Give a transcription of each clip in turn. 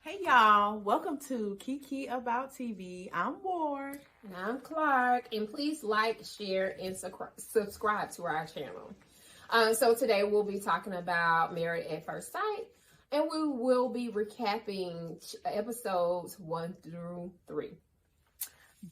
Hey y'all, welcome to Kiki About TV. I'm Ward. And I'm Clark, and please like, share, and subscribe to our channel. So today we'll be talking about Married at First Sight, and we will be recapping episodes 1 through 3.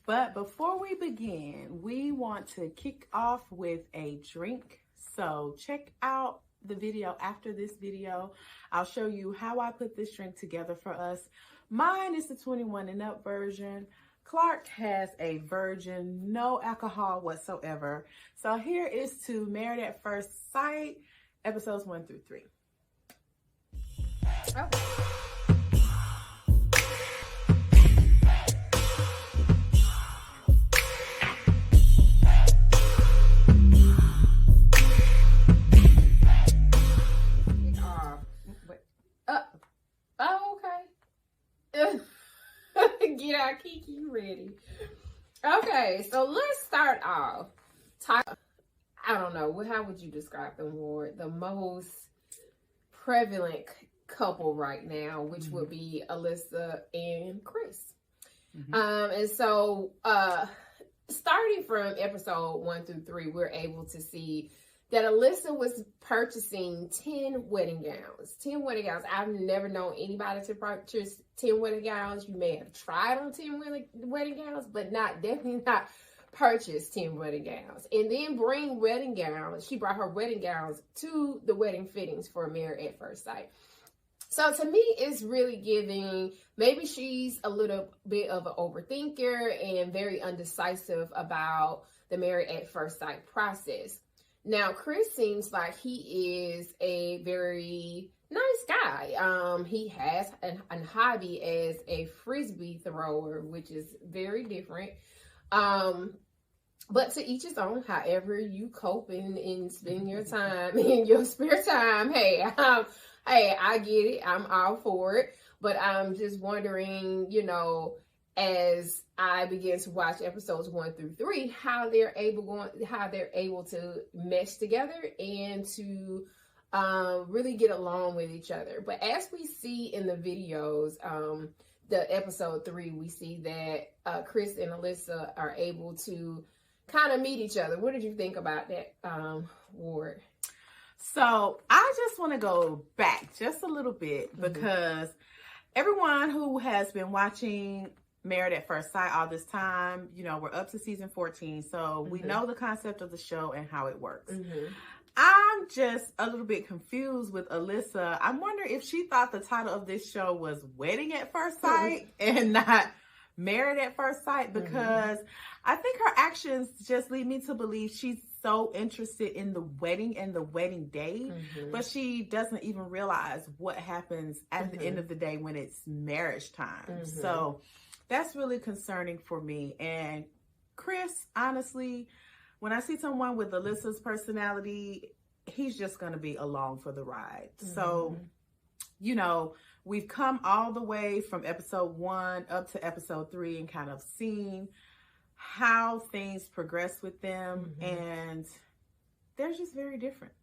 But before we begin, we want to kick off with a drink. So check out the video after this video. I'll show you how I put this drink together for us. Mine is the 21 and up version. Clark has a virgin, no alcohol whatsoever. So here is to Married at First Sight, episodes 1 through 3. Okay. Get our Kiki ready. Okay, so let's start off. I don't know, how would you describe them, Ward? The most prevalent couple right now, which would be Alyssa and Chris. And so starting from episode 1 through 3, we're able to see that Alyssa was purchasing 10 wedding gowns. 10 wedding gowns. I've never known anybody to purchase 10 wedding gowns. You may have tried on 10 wedding gowns, but definitely not purchase 10 wedding gowns. And then bring wedding gowns. She brought her wedding gowns to the wedding fittings for Married at First Sight. So to me, it's really giving, maybe she's a little bit of an overthinker and very undecisive about the Married at First Sight process. Now, Chris seems like he is a very nice guy. He has a hobby as a frisbee thrower, which is very different. But to each his own, however you cope and spend your time in your spare time. Hey, I get it. I'm all for it. But I'm just wondering, as I begin to watch episodes 1 through 3, how they're able to mesh together and to really get along with each other. But as we see in the videos, the episode 3, we see that Chris and Alyssa are able to kind of meet each other. What did you think about that, Ward? So I just want to go back just a little bit because everyone who has been watching Married at First Sight all this time, we're up to season 14, so we know the concept of the show and how it works. I'm just a little bit confused with Alyssa. I'm wondering if she thought the title of this show was Wedding at First Sight and not Married at First Sight, because I think her actions just lead me to believe she's so interested in the wedding and the wedding day, but she doesn't even realize what happens at the end of the day when it's marriage time. So that's really concerning for me. And Chris, honestly, when I see someone with Alyssa's personality, he's just going to be along for the ride. So, we've come all the way from episode 1 up to episode 3 and kind of seen how things progress with them. And they're just very different.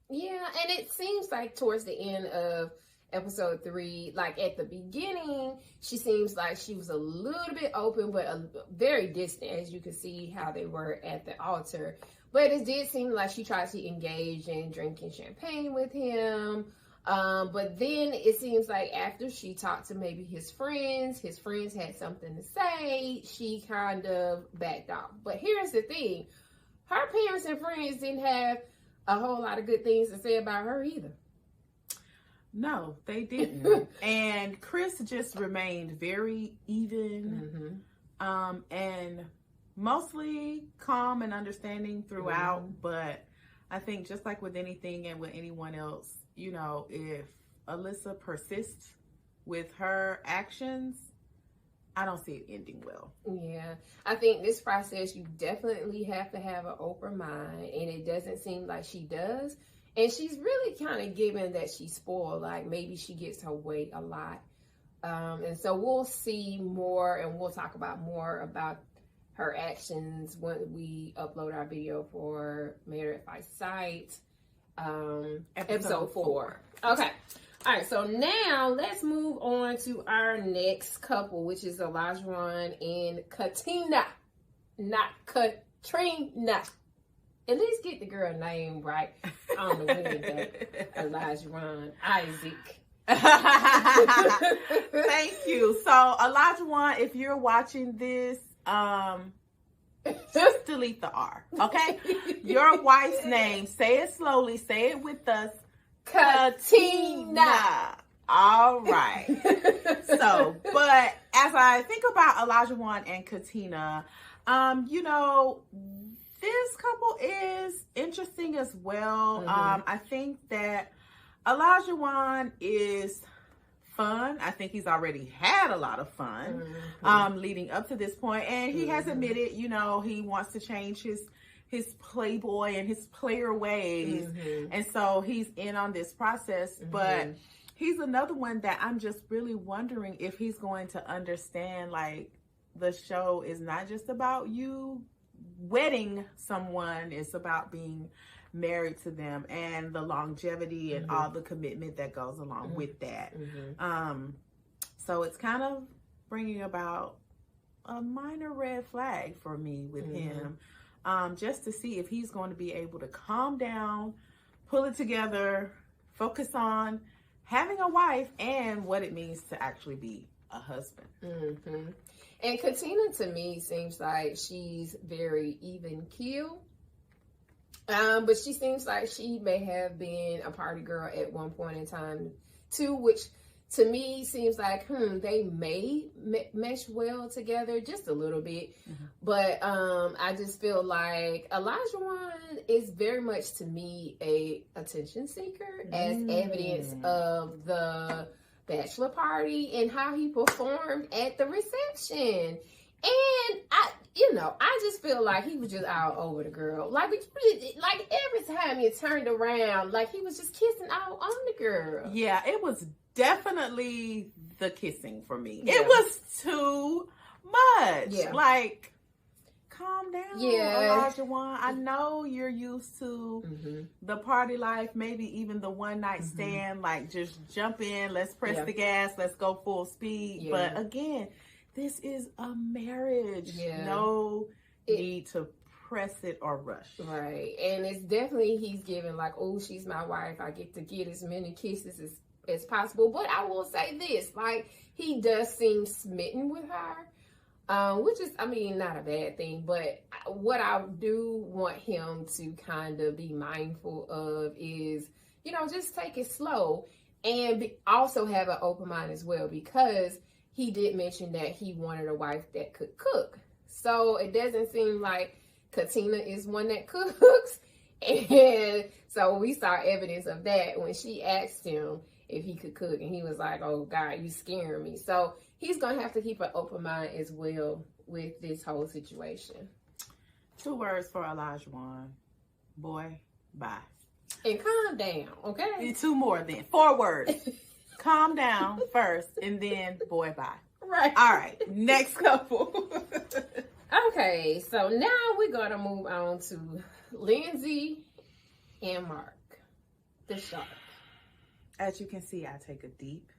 Yeah, and it seems like towards the end of episode 3, like at the beginning, she seems like she was a little bit open, but very distant, as you can see how they were at the altar. But it did seem like she tried to engage in drinking champagne with him. But then it seems like after she talked to maybe his friends had something to say, she kind of backed off. But here's the thing. Her parents and friends didn't have a whole lot of good things to say about her either. No, they didn't. And Chris just remained very even and mostly calm and understanding throughout. But I think just like with anything and with anyone else, if Alyssa persists with her actions, I don't see it ending well. Yeah, I think this process, you definitely have to have an open mind, and it doesn't seem like she does. And she's really kind of given that she's spoiled, like maybe she gets her way a lot. And so we'll see more, and we'll talk about more about her actions when we upload our video for Married at First Sight, episode 4. Okay. All right, so now let's move on to our next couple, which is Olajuwon and Katina, not Katrina. At least get the girl name right. I don't know when that. Olajuwon Isaac. Thank you. So Olajuwon, if you're watching this, just delete the R, okay? Your wife's name. Say it slowly. Say it with us. Katina. All right. So, but as I think about Olajuwon and Katina, you know, this couple is interesting as well. I think that Olajuwon is fun. I think he's already had a lot of fun leading up to this point, and he has admitted, you know, he wants to change his playboy and his player ways, and so he's in on this process. But he's another one that I'm just really wondering if he's going to understand, like, the show is not just about you wedding someone, it's about being married to them and the longevity and all the commitment that goes along with that. So it's kind of bringing about a minor red flag for me with him, just to see if he's going to be able to calm down, pull it together, focus on having a wife and what it means to actually be a husband. And Katina, to me, seems like she's very even keel. But she seems like she may have been a party girl at one point in time too, which to me seems like they may mesh well together just a little bit. But I just feel like Olajuwon is very much, to me, a attention seeker, as evidence of the bachelor party and how he performed at the reception. And I just feel like he was just all over the girl. Like every time he turned around, like he was just kissing all on the girl. Yeah, it was definitely the kissing for me. Yeah. It was too much. Yeah. Like, calm down, Olajuwon. I know you're used to the party life, maybe even the one night stand. Like, just jump in, let's press the gas, let's go full speed. But again, this is a marriage. No need to press it or rush. Right. And it's definitely, he's giving like, oh, she's my wife, I get to get as many kisses as possible. But I will say this, like, he does seem smitten with her, which is, I mean, not a bad thing. But what I do want him to kind of be mindful of is, you know, just take it slow and also have an open mind as well, because he did mention that he wanted a wife that could cook. So it doesn't seem like Katina is one that cooks. And so we saw evidence of that when she asked him if he could cook. And he was like, oh, God, you scaring me. So he's going to have to keep an open mind as well with this whole situation. 2 words for Olajuwon. Boy, bye. And calm down, okay? 2 more then. 4 words. Calm down first, and then boy, bye. Right. All right. Next couple. Okay, so now we're going to move on to Lindsay and Mark, the shark. As you can see, I take a deep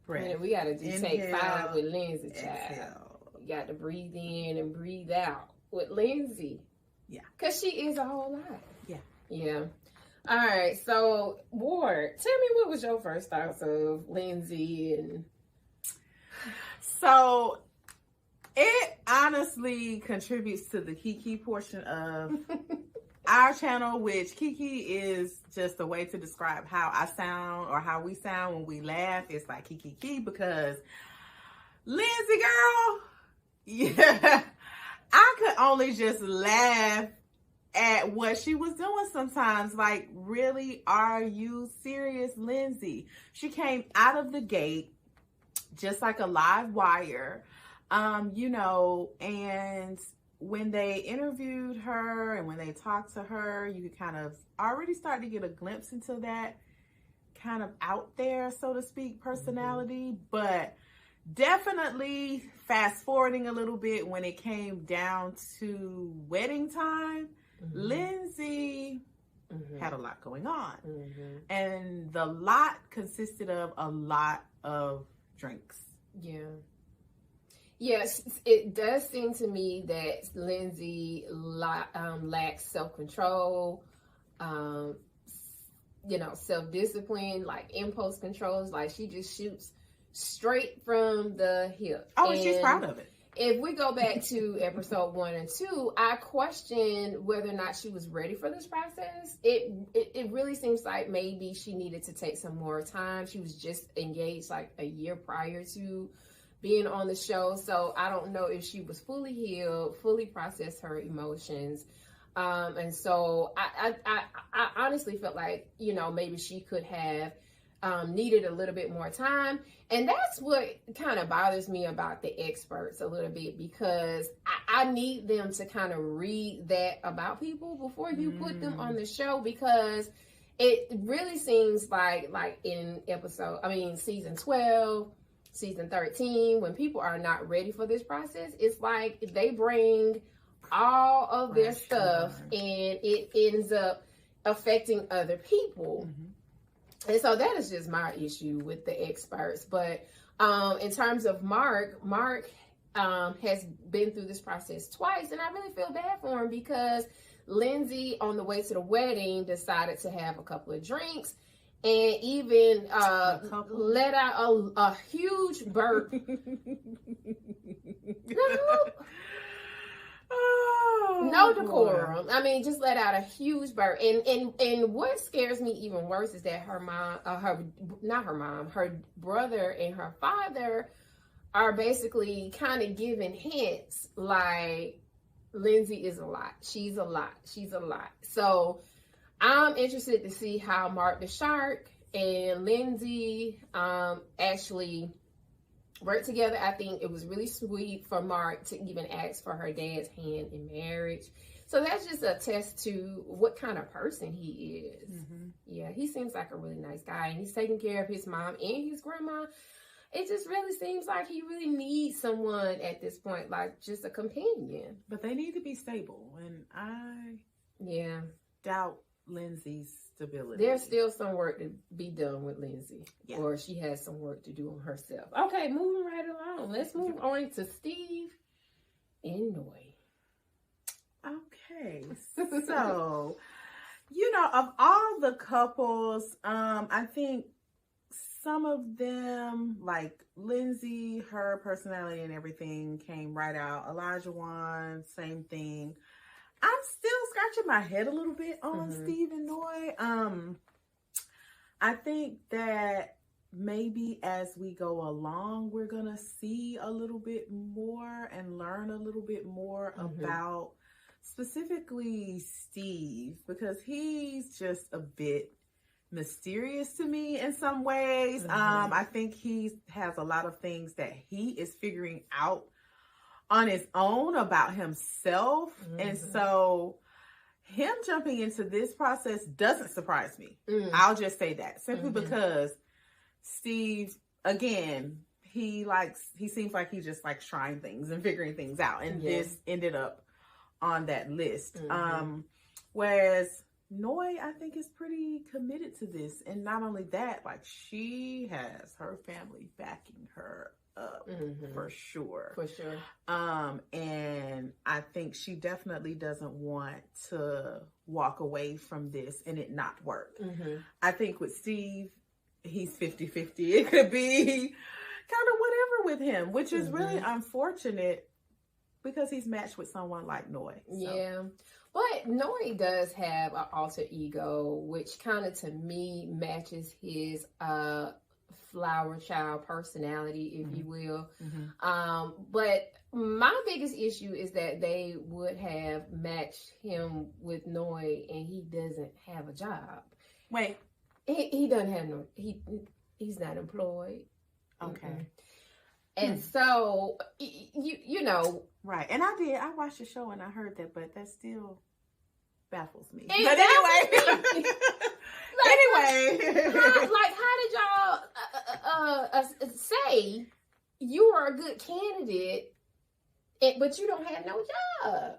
breath. And we got to take 5 with Lindsay, child. You got to breathe in and breathe out with Lindsay. Yeah. Because she is a whole lot. Yeah. Yeah. All right, so Ward, tell me, what was your first thoughts of Lindsay? And so it honestly contributes to the Kiki portion of our channel, which Kiki is just a way to describe how I sound or how we sound when we laugh. It's like Kiki, because Lindsay girl, yeah, I could only just laugh at what she was doing sometimes. Like, really, are you serious, Lindsay? She came out of the gate just like a live wire, you know, and when they interviewed her and when they talked to her, you could kind of already start to get a glimpse into that kind of out there, so to speak, personality. But definitely fast forwarding a little bit, when it came down to wedding time, Lindsay had had a lot going on. And the lot consisted of a lot of drinks. Yeah. Yes, it does seem to me that Lindsay lacks self-control, self-discipline, like impulse controls. Like, she just shoots straight from the hip. Oh, and she's proud of it. If we go back to episode 1 and 2, I questioned whether or not she was ready for this process. It really seems like maybe she needed to take some more time. She was just engaged like a year prior to being on the show. So I don't know if she was fully healed, fully processed her emotions. And so I honestly felt like, maybe she could have needed a little bit more time. And that's what kind of bothers me about the experts a little bit, because I need them to kind of read that about people before you put them on the show, because it really seems like in season 12, season 13, when people are not ready for this process, it's like they bring all of their stuff and it ends up affecting other people. And so that is just my issue with the experts. But in terms of Mark has been through this process twice, and I really feel bad for him, because Lindsay, on the way to the wedding, decided to have a couple of drinks and even let out a huge burp. No decorum. I mean, just let out a huge burp. And what scares me even worse is that her brother and her father are basically kind of giving hints like Lindsay is a lot. She's a lot. She's a lot. So I'm interested to see how Mark the Shark and Lindsay actually work together. I think it was really sweet for Mark to even ask for her dad's hand in marriage. So that's just a test to what kind of person he is. Yeah, he seems like a really nice guy, and he's taking care of his mom and his grandma. It just really seems like he really needs someone at this point, like just a companion. But they need to be stable, and I doubt Lindsay's stability. There's still some work to be done with Lindsay, or she has some work to do on herself. Okay, moving right along. Let's move on to Steve and Noi. Okay, so of all the couples, I think some of them, like Lindsay, her personality and everything came right out. Elijah Wan, same thing. I'm still scratching my head a little bit on Steve and Noi. I think that maybe as we go along, we're going to see a little bit more and learn a little bit more about specifically Steve, because he's just a bit mysterious to me in some ways. I think he has a lot of things that he is figuring out on his own about himself. And so him jumping into this process doesn't surprise me. I'll just say that simply because Steve, again, he seems like he just likes trying things and figuring things out. And this ended up on that list. Whereas Noi, I think, is pretty committed to this. And not only that, like, she has her family backing her up for sure. And I think she definitely doesn't want to walk away from this and it not work. I think with Steve, he's 50-50. It could be kind of whatever with him, which is really unfortunate because he's matched with someone like Noi. Yeah. But Noi does have an alter ego, which kind of, to me, matches his flower child personality, if you will. But my biggest issue is that they would have matched him with Noi, and he doesn't have a job. Wait. He doesn't have no, he's not employed. Okay. And so, you know. Right. And I watched the show and I heard that, but that still baffles me. But anyway. Anyway. How did y'all say you are a good candidate, but you don't have no job?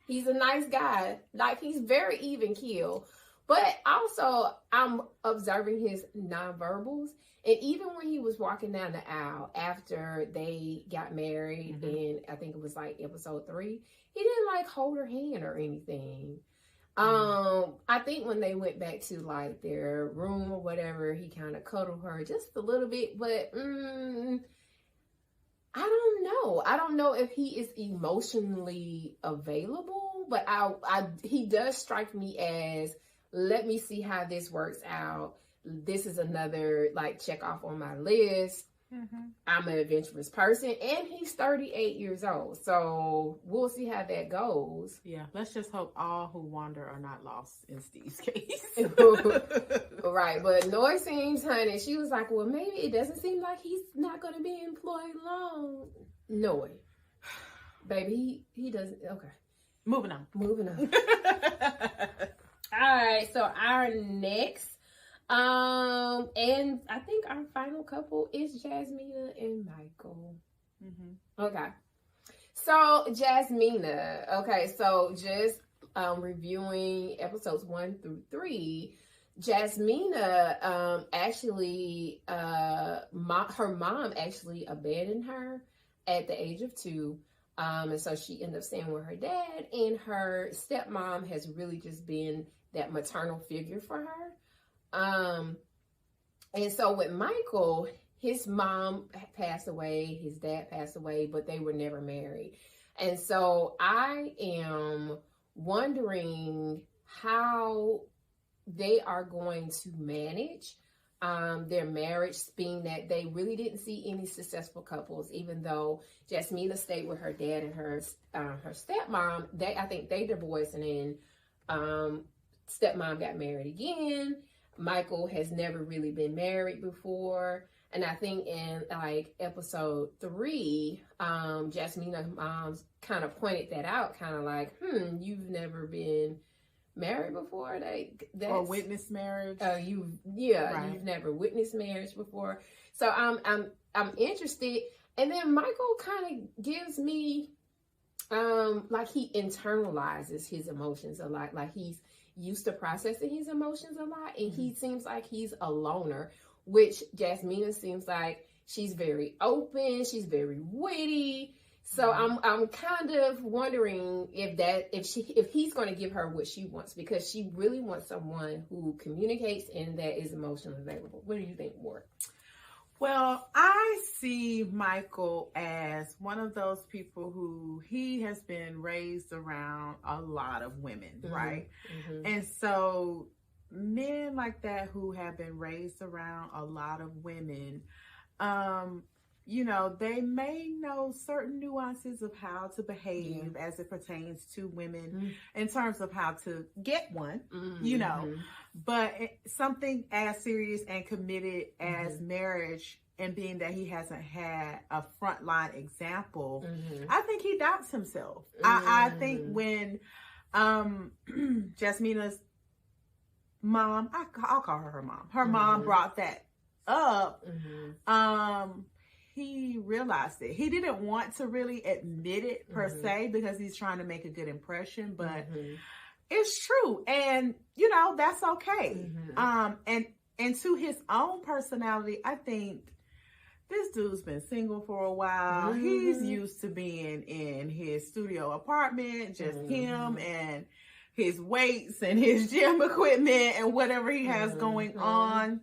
He's a nice guy. Like, he's very even keel. But also, I'm observing his nonverbals. And even when he was walking down the aisle after they got married, and I think it was like episode 3, he didn't like hold her hand or anything. I think when they went back to like their room or whatever, he kind of cuddled her just a little bit, but I don't know. I don't know if he is emotionally available, but he does strike me as, let me see how this works out. This is another like check off on my list. I'm an adventurous person, and he's 38 years old, so we'll see how that goes. Yeah, let's just hope all who wander are not lost in Steve's case. Right, but Noy seems, honey, she was like, well, maybe it doesn't seem like he's not going to be employed long. Noy, baby, he doesn't. Okay, moving on. All right, so our next and I think our final couple is Jasmina and Michael. Okay. So Jasmina, okay, so just reviewing episodes 1 through 3, Jasmina actually her mom actually abandoned her at the age of 2. And so she ended up staying with her dad, and her stepmom has really just been that maternal figure for her. And so with Michael, his mom passed away, his dad passed away, but they were never married. And so I am wondering how they are going to manage their marriage, being that they really didn't see any successful couples, even though Jasmina stayed with her dad and her stepmom. I think they divorced, and then stepmom got married again. Michael has never really been married before. And I think in like episode 3, Jasmina's mom's kind of pointed that out, kind of like, you've never been married before? Or witnessed marriage. You've never witnessed marriage before. So I'm interested. And then Michael kind of gives me like he internalizes his emotions a lot. Like he's used to processing his emotions a lot, and he seems like he's a loner, which Jasmina seems like she's very open, she's very witty. So I'm kind of wondering if he's going to give her what she wants, because she really wants someone who communicates and that is emotionally available. What do you think, Ward? Well, I see Michael as one of those people who he has been raised around a lot of women, right? And so men like that who have been raised around a lot of women, you know, they may know certain nuances of how to behave as it pertains to women in terms of how to get one, you know, but something as serious and committed as marriage, and being that he hasn't had a frontline example, I think he doubts himself. I think when Jasmina's mom, I'll call her mom, her mom brought that up, he realized it. He didn't want to really admit it per se, because he's trying to make a good impression, but it's true. And, you know, that's okay. And to his own personality, I think this dude's been single for a while. He's used to being in his studio apartment, just him and his weights and his gym equipment and whatever he has going on.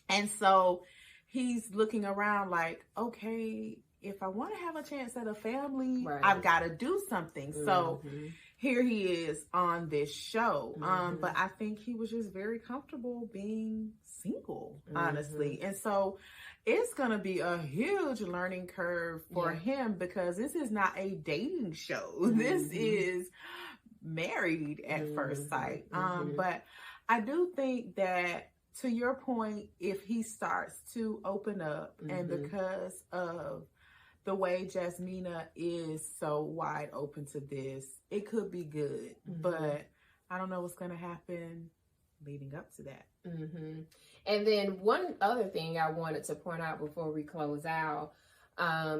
And so he's looking around like, okay, if I want to have a chance at a family, I've got to do something. So here he is on this show. But I think he was just very comfortable being single, honestly. And so it's going to be a huge learning curve for him, because this is not a dating show. This is married at first sight. But I do think that, to your point, if he starts to open up, and because of the way Jasmina is so wide open to this, it could be good. But I don't know what's going to happen leading up to that. And then one other thing I wanted to point out before we close out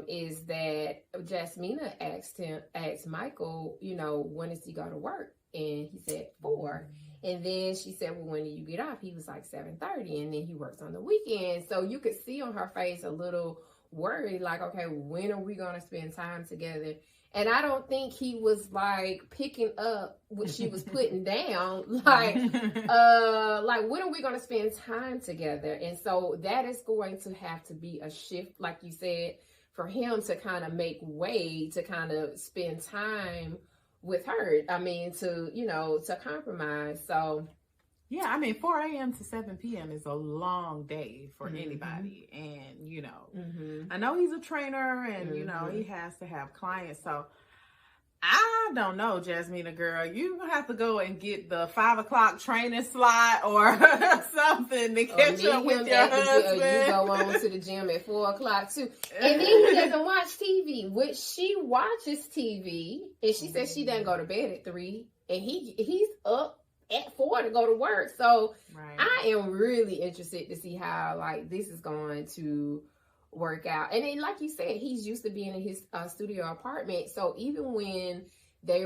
is that Jasmina asked Michael, you know, when does he go to work? And he said 4. And then she said, well, when do you get off? He was like 7:30, and then he works on the weekend. So you could see on her face a little worried, like, okay, when are we going to spend time together? And I don't think he was like picking up what she was putting down, like when are we going to spend time together? And so that is going to have to be a shift, like you said, for him to kind of make way to kind of spend time with her. I mean, to compromise. So yeah, I mean, 4 a.m. to 7 p.m. is a long day for anybody. And, I know he's a trainer and, he has to have clients. So I don't know, Jasmina girl, you have to go and get the 5 o'clock training slot or something to catch up with your husband. You go on to the gym at 4 o'clock too. And then he doesn't watch TV, which she watches TV. And she says she doesn't go to bed at 3. And he's up at 4 to go to work. So I am really interested to see how like this is going to work out. And then like you said, he's used to being in his studio apartment. So even when they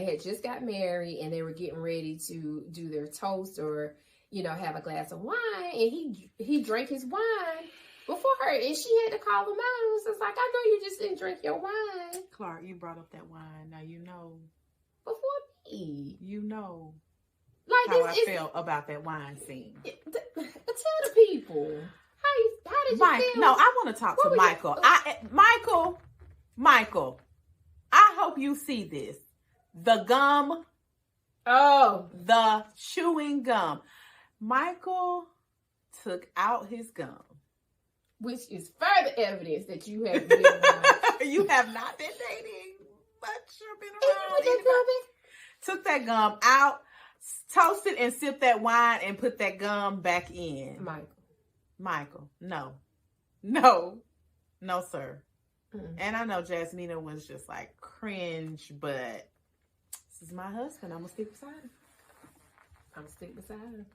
had just got married and they were getting ready to do their toast or have a glass of wine, and he drank his wine before her, and she had to call him out and was just like, I know you just didn't drink your wine. Clark, you brought up that wine. Now before me. Like how I felt about that wine scene. Tell the people. How did you feel? No, I want to talk to Michael. Michael, I hope you see this. The gum. Oh. The chewing gum. Michael took out his gum. Which is further evidence that you have been You have not been dating much or been around. Took that gum out, toasted and sipped that wine and put that gum back in. Michael, no, sir. And I know Jasmina was just like cringe, but this is my husband. I'm gonna stick beside him.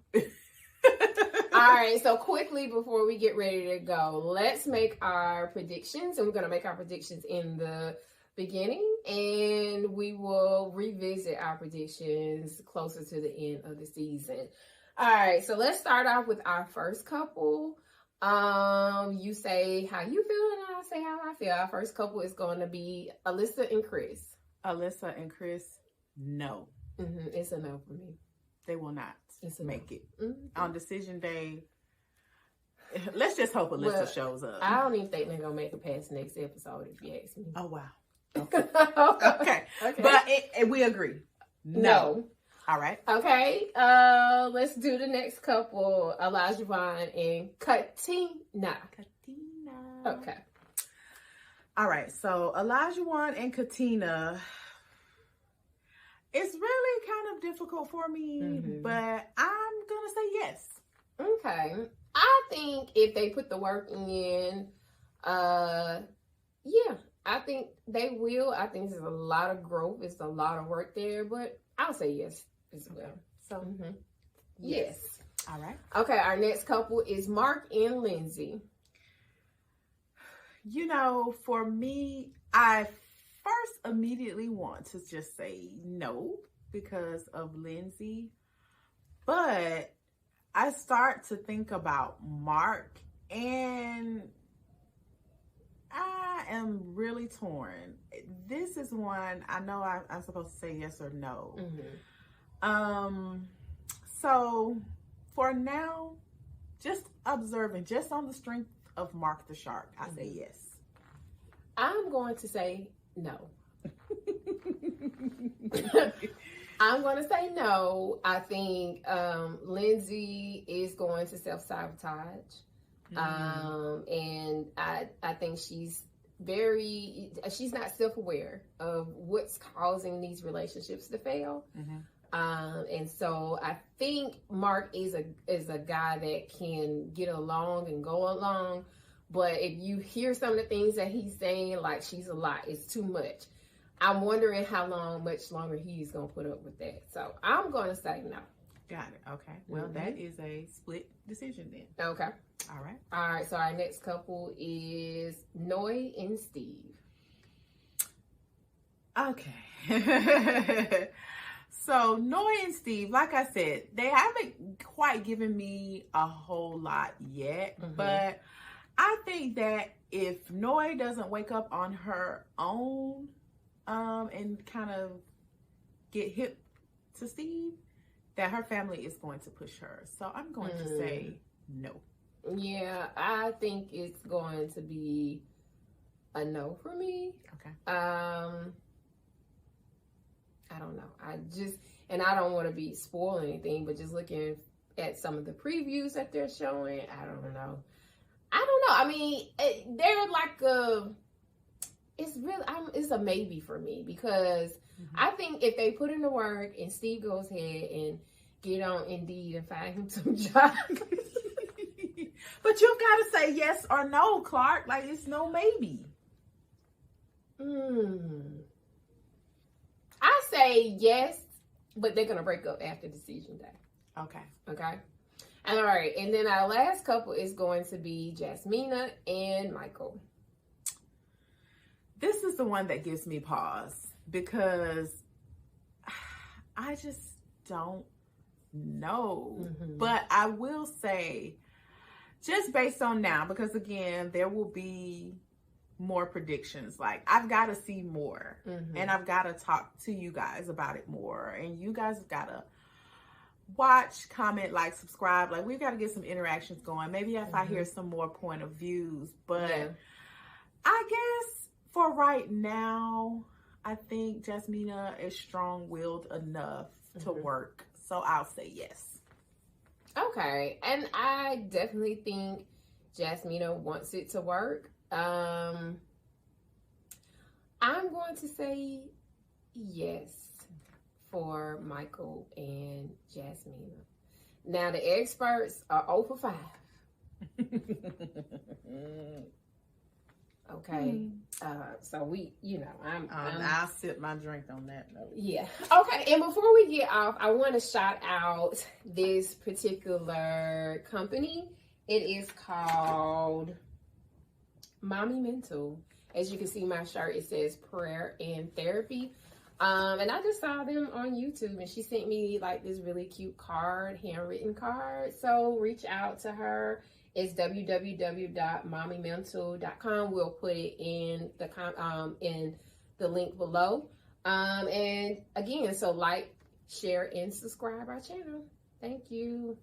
All right, so quickly before we get ready to go, let's make our predictions. And we're going to make our predictions in the beginning, and we will revisit our predictions closer to the end of the season. All right, so let's start off with our first couple. You say how you feel, and I'll say how I feel. Our first couple is going to be Alyssa and Chris. Alyssa and Chris, no. It's a no for me. They will not make it. On decision day. Let's just hope Alyssa shows up. I don't even think they're going to make it past the next episode, if you ask me. Oh, wow. Okay. But we agree. No. All right. Okay. Let's do the next couple. Elijah Vaughn and Katina. Okay. All right. So Elijah Vaughn and Katina. It's really kind of difficult for me, but I'm going to say yes. Okay. I think if they put the work in, yeah, I think they will. I think there's a lot of growth. It's a lot of work there, but I'll say yes as well. So, yes. All right. Okay, our next couple is Mark and Lindsay. For me, I first immediately want to just say no because of Lindsay, but I start to think about Mark and I am really torn. This is one I know I'm supposed to say yes or no. So for now, just observing, just on the strength of Mark the Shark, I say yes. I'm going to say no. I'm going to say no. I think Lindsay is going to self-sabotage. And I think she's not self-aware of what's causing these relationships to fail. And so I think Mark is a guy that can get along and go along. But if you hear some of the things that he's saying, like she's a lot, it's too much. I'm wondering much longer he's going to put up with that. So I'm going to say no. Got it. Okay. Well, that is a split decision then. Okay. All right. All right. So our next couple is Noy and Steve. Okay. So Noy and Steve, like I said, they haven't quite given me a whole lot yet, but I think that if Noy doesn't wake up on her own and kind of get hip to Steve, that her family is going to push her. So I'm going to say no. Yeah, I think it's going to be a no for me. Okay. I don't know. And I don't want to be spoiling anything, but just looking at some of the previews that they're showing, I don't know. I mean, they're like it's a maybe for me, because I think if they put in the work and Steve goes ahead and get on Indeed and find him some jobs. But you've got to say yes or no, Clark. Like, it's no maybe. I say yes, but they're going to break up after decision day. Okay. All right. And then our last couple is going to be Jasmina and Michael. This is the one that gives me pause, because I just don't know. But I will say, just based on now, because again, there will be more predictions. Like, I've got to see more, and I've got to talk to you guys about it more, and you guys have got to watch, comment, like, subscribe. Like, we've got to get some interactions going. Maybe if I hear some more point of views, but I guess for right now, I think Jasmina is strong-willed enough to work, so I'll say yes. Okay, and I definitely think Jasmina wants it to work. I'm going to say yes for Michael and Jasmina. Now, the experts are 0 for 5. Okay. So we, I'll sip my drink on that note. Yeah. Okay. And before we get off, I want to shout out this particular company. It is called Mommy Mental. As you can see, my shirt, it says prayer and therapy. And I just saw them on YouTube, and she sent me like this really cute card, handwritten card. So reach out to her. It's www.mommymental.com. We'll put it in the link below. And again, so like, share, and subscribe our channel. Thank you.